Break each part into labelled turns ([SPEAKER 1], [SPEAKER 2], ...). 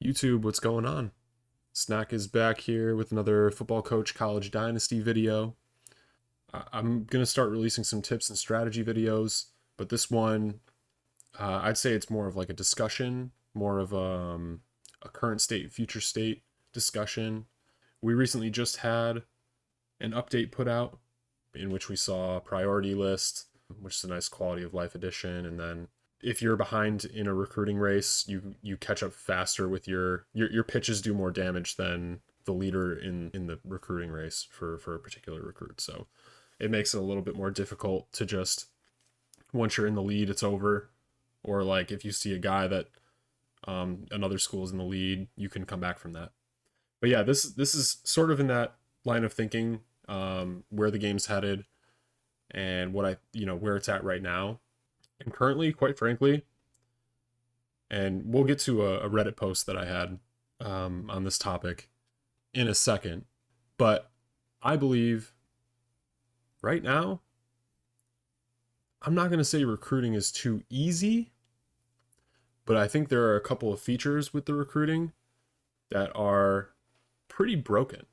[SPEAKER 1] YouTube, what's going on? Snack is back here with another Football Coach College Dynasty video. I'm going to start releasing some tips and strategy videos, but this one, I'd say it's more of like a discussion, more of a current state, future state discussion. We recently just had an update put out in which we saw a priority list, which is a nice quality of life addition, and then if you're behind in a recruiting race, you catch up faster with your pitches do more damage than the leader in the recruiting race for a particular recruit. So it makes it a little bit more difficult to just, once you're in the lead, it's over. Or like if you see a guy that another school is in the lead, you can come back from that. But yeah, this is sort of in that line of thinking, where the game's headed and where it's at right now. And currently, quite frankly, and we'll get to a Reddit post that I had on this topic in a second, but I believe right now, I'm not going to say recruiting is too easy, but I think there are a couple of features with the recruiting that are pretty broken.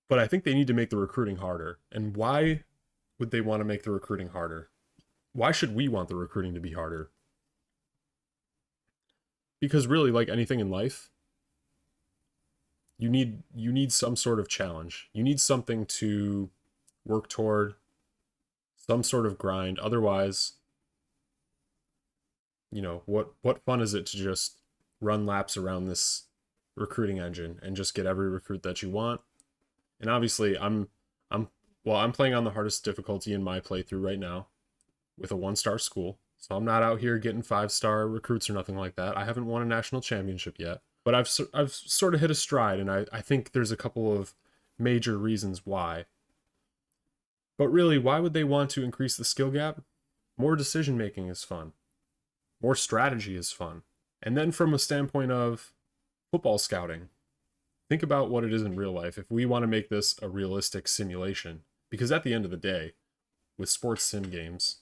[SPEAKER 1] But I think they need to make the recruiting harder. And why would they want to make the recruiting harder? Why should we want the recruiting to be harder? Because really, like anything in life, you need some sort of challenge. You need something to work toward, some sort of grind. Otherwise, what fun is it to just run laps around this recruiting engine and just get every recruit that you want? And obviously, I'm playing on the hardest difficulty in my playthrough right now, with a 1-star school. So I'm not out here getting 5-star recruits or nothing like that. I haven't won a national championship yet, but I've sort of hit a stride, and I think there's a couple of major reasons why. But really, why would they want to increase the skill gap? More decision making is fun. More strategy is fun. And then from a standpoint of football scouting, think about what it is in real life. If we want to make this a realistic simulation, because at the end of the day, with sports sim games,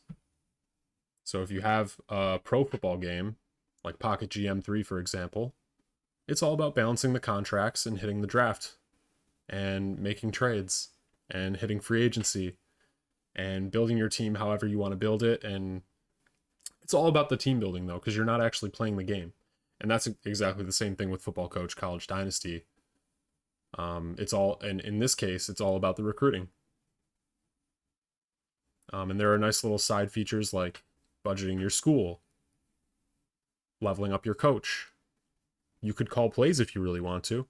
[SPEAKER 1] so if you have a pro football game, like Pocket GM3, for example, it's all about balancing the contracts and hitting the draft and making trades and hitting free agency and building your team however you want to build it. And it's all about the team building, though, because you're not actually playing the game. And that's exactly the same thing with Football Coach College Dynasty. It's all, and in this case, it's all about the recruiting. And there are nice little side features like budgeting your school, leveling up your coach. You could call plays if you really want to.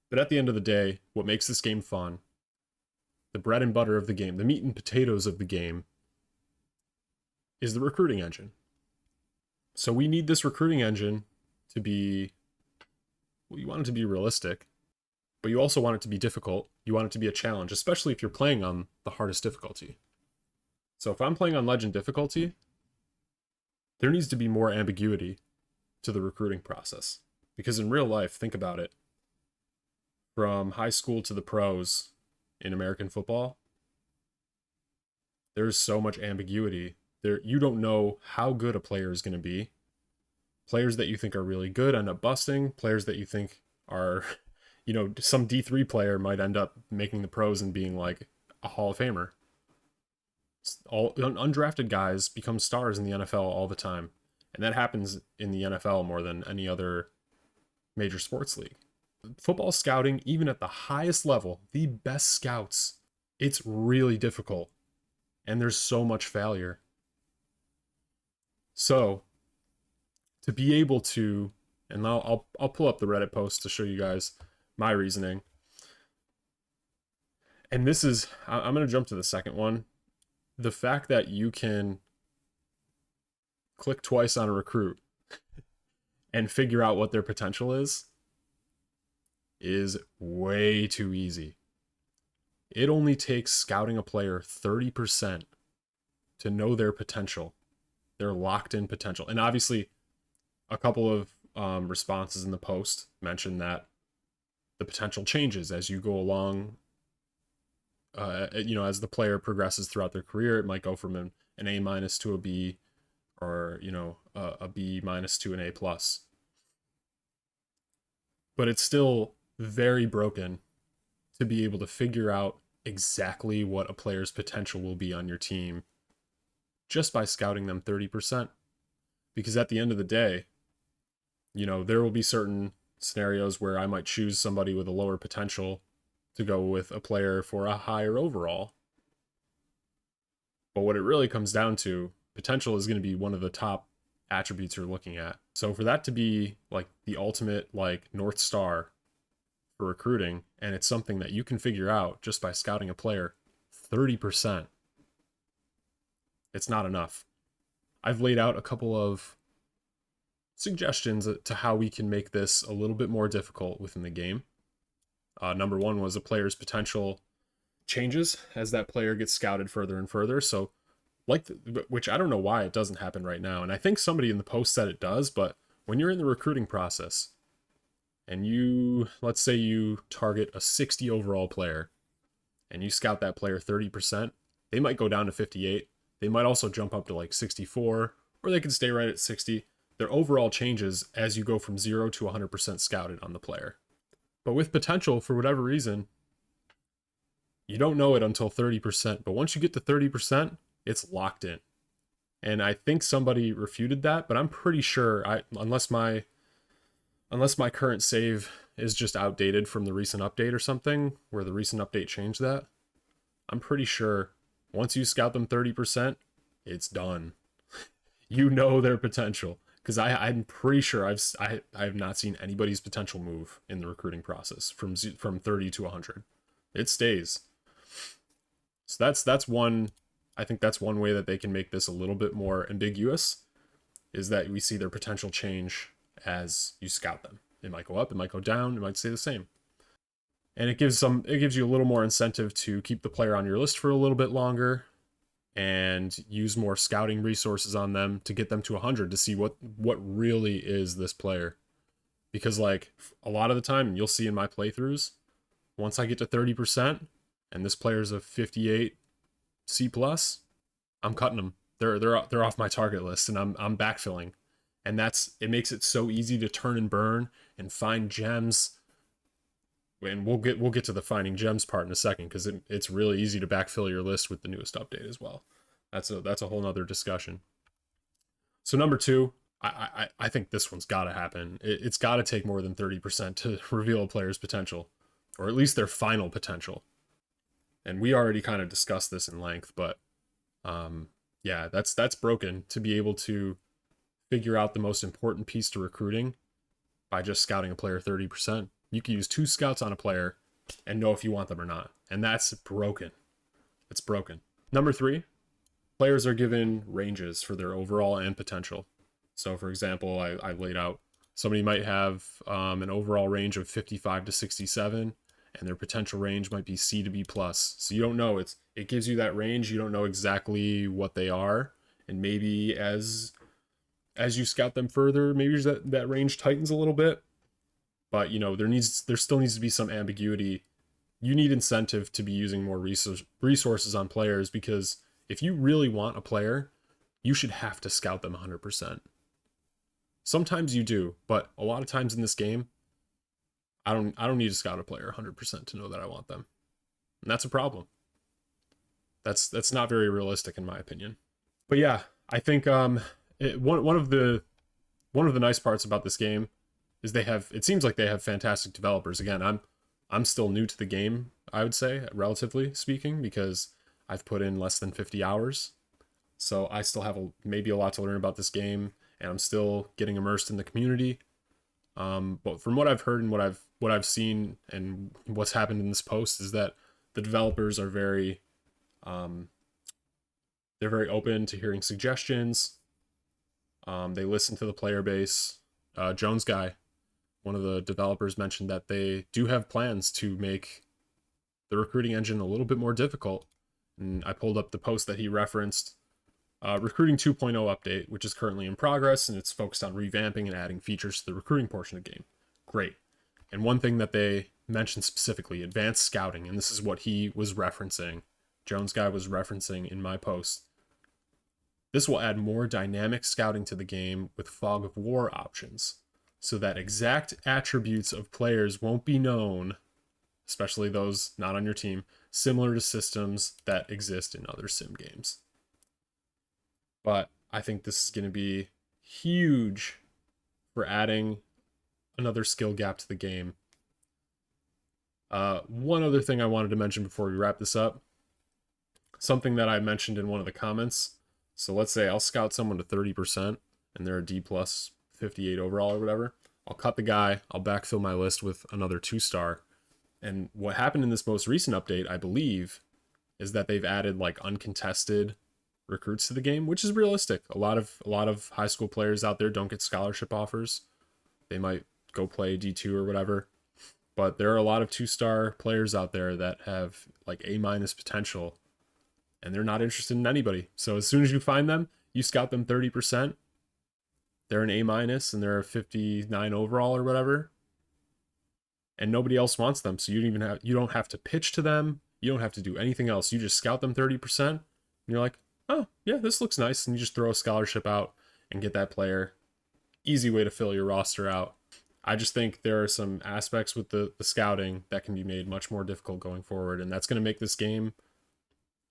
[SPEAKER 1] But at the end of the day, what makes this game fun, the bread and butter of the game, the meat and potatoes of the game, is the recruiting engine. So we need this recruiting engine to be, well, you want it to be realistic, but you also want it to be difficult. You want it to be a challenge, especially if you're playing on the hardest difficulty. So if I'm playing on legend difficulty, there needs to be more ambiguity to the recruiting process. Because in real life, think about it. From high school to the pros in American football, there's so much ambiguity. You don't know how good a player is going to be. Players that you think are really good end up busting. Players that you think are, some D3 player might end up making the pros and being like a Hall of Famer. All undrafted guys become stars in the NFL all the time. And that happens in the NFL more than any other major sports league. Football scouting, even at the highest level, the best scouts, it's really difficult. And there's so much failure. So, to be able to, and I'll pull up the Reddit post to show you guys my reasoning. And this is, I'm going to jump to the second one. The fact that you can click twice on a recruit and figure out what their potential is way too easy. It only takes scouting a player 30% to know their potential, their locked in potential. And obviously, a couple of responses in the post mentioned that the potential changes as you go along. As the player progresses throughout their career, it might go from an A- to a B, or a B- to an A+. but it's still very broken to be able to figure out exactly what a player's potential will be on your team just by scouting them 30%. Because at the end of the day, there will be certain scenarios where I might choose somebody with a lower potential to go with a player for a higher overall. But what it really comes down to, potential is going to be one of the top attributes you're looking at. So for that to be like the ultimate like North Star for recruiting, and it's something that you can figure out just by scouting a player 30%, it's not enough. I've laid out a couple of suggestions to how we can make this a little bit more difficult within the game. Number one was a player's potential changes as that player gets scouted further and further. So, which I don't know why it doesn't happen right now. And I think somebody in the post said it does, but when you're in the recruiting process and let's say you target a 60 overall player and you scout that player 30%, they might go down to 58. They might also jump up to like 64, or they could stay right at 60. Their overall changes as you go from 0 to 100% scouted on the player. But with potential, for whatever reason, you don't know it until 30%. But once you get to 30%, it's locked in. And I think somebody refuted that, but I'm pretty sure, unless my current save is just outdated from the recent update or something, where the recent update changed that, I'm pretty sure once you scout them 30%, it's done. You know their potential. Because I'm pretty sure I have not seen anybody's potential move in the recruiting process from 30 to 100. It stays. So that's one. I think that's one way that they can make this a little bit more ambiguous, is that we see their potential change as you scout them. It might go up, it might go down, it might stay the same. And it gives you a little more incentive to keep the player on your list for a little bit longer and use more scouting resources on them to get them to 100 to see what really is this player. Because like a lot of the time, and you'll see in my playthroughs, once I get to 30% and this player's a 58 C+, I'm cutting them. They're off my target list, and I'm backfilling. And it makes it so easy to turn and burn and find gems. And we'll get to the finding gems part in a second, because it's really easy to backfill your list with the newest update as well. That's a whole nother discussion. So number two, I think this one's got to happen. It's got to take more than 30% to reveal a player's potential, or at least their final potential. And we already kind of discussed this in length, but yeah, that's broken to be able to figure out the most important piece to recruiting by just scouting a player 30%. You can use 2 scouts on a player and know if you want them or not. And that's broken. It's broken. Number 3, players are given ranges for their overall and potential. So for example, I laid out somebody might have an overall range of 55 to 67, and their potential range might be C to B+. So you don't know. It gives you that range. You don't know exactly what they are. And maybe as you scout them further, maybe that range tightens a little bit. But there still needs to be some ambiguity. You need incentive to be using more resources on players, because if you really want a player, you should have to scout them 100%. Sometimes you do, but a lot of times in this game, I don't need to scout a player 100% to know that I want them. And that's a problem. That's not very realistic in my opinion. But yeah, I think one of the nice parts about this game is it seems like they have fantastic developers. Again, I'm still new to the game, I would say, relatively speaking, because I've put in less than 50 hours. So I still have maybe a lot to learn about this game, and I'm still getting immersed in the community. But from what I've heard and what I've seen and what's happened in this post is that the developers are very they're very open to hearing suggestions. They listen to the player base. Jones Guy, one of the developers, mentioned that they do have plans to make the recruiting engine a little bit more difficult. And I pulled up the post that he referenced. Recruiting 2.0 update, which is currently in progress, and it's focused on revamping and adding features to the recruiting portion of the game. Great. And one thing that they mentioned specifically, advanced scouting, and this is what he was referencing, Jones Guy was referencing in my post. This will add more dynamic scouting to the game with fog of war options. so that exact attributes of players won't be known, especially those not on your team, similar to systems that exist in other sim games. But I think this is going to be huge for adding another skill gap to the game. One other thing I wanted to mention before we wrap this up, something that I mentioned in one of the comments. So let's say I'll scout someone to 30% and they're a D plus 58 overall or whatever. I'll cut the guy, I'll backfill my list with another 2-star. And what happened in this most recent update, I believe, is that they've added like uncontested recruits to the game, which is realistic. A lot of high school players out there don't get scholarship offers. They might go play D2 or whatever. But there are a lot of 2-star players out there that have like A- potential, and they're not interested in anybody. So as soon as you find them, you scout them 30%. They're an A- and they're a 59 overall or whatever, and nobody else wants them. So you don't have to pitch to them. You don't have to do anything else. You just scout them 30%, and you're like, oh yeah, this looks nice, and you just throw a scholarship out and get that player. Easy way to fill your roster out. I just think there are some aspects with the scouting that can be made much more difficult going forward, and that's going to make this game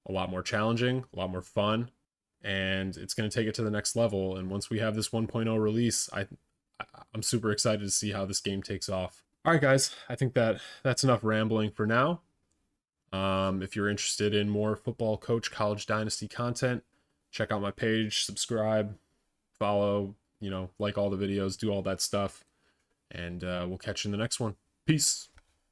[SPEAKER 1] a lot more challenging, a lot more fun, and it's going to take it to the next level. And once we have this 1.0 release, I'm super excited to see how this game takes off. All right, guys, I think that's enough rambling for now. If you're interested in more Football Coach College Dynasty content, check out my page, subscribe, follow, like all the videos, do all that stuff. And we'll catch you in the next one. Peace.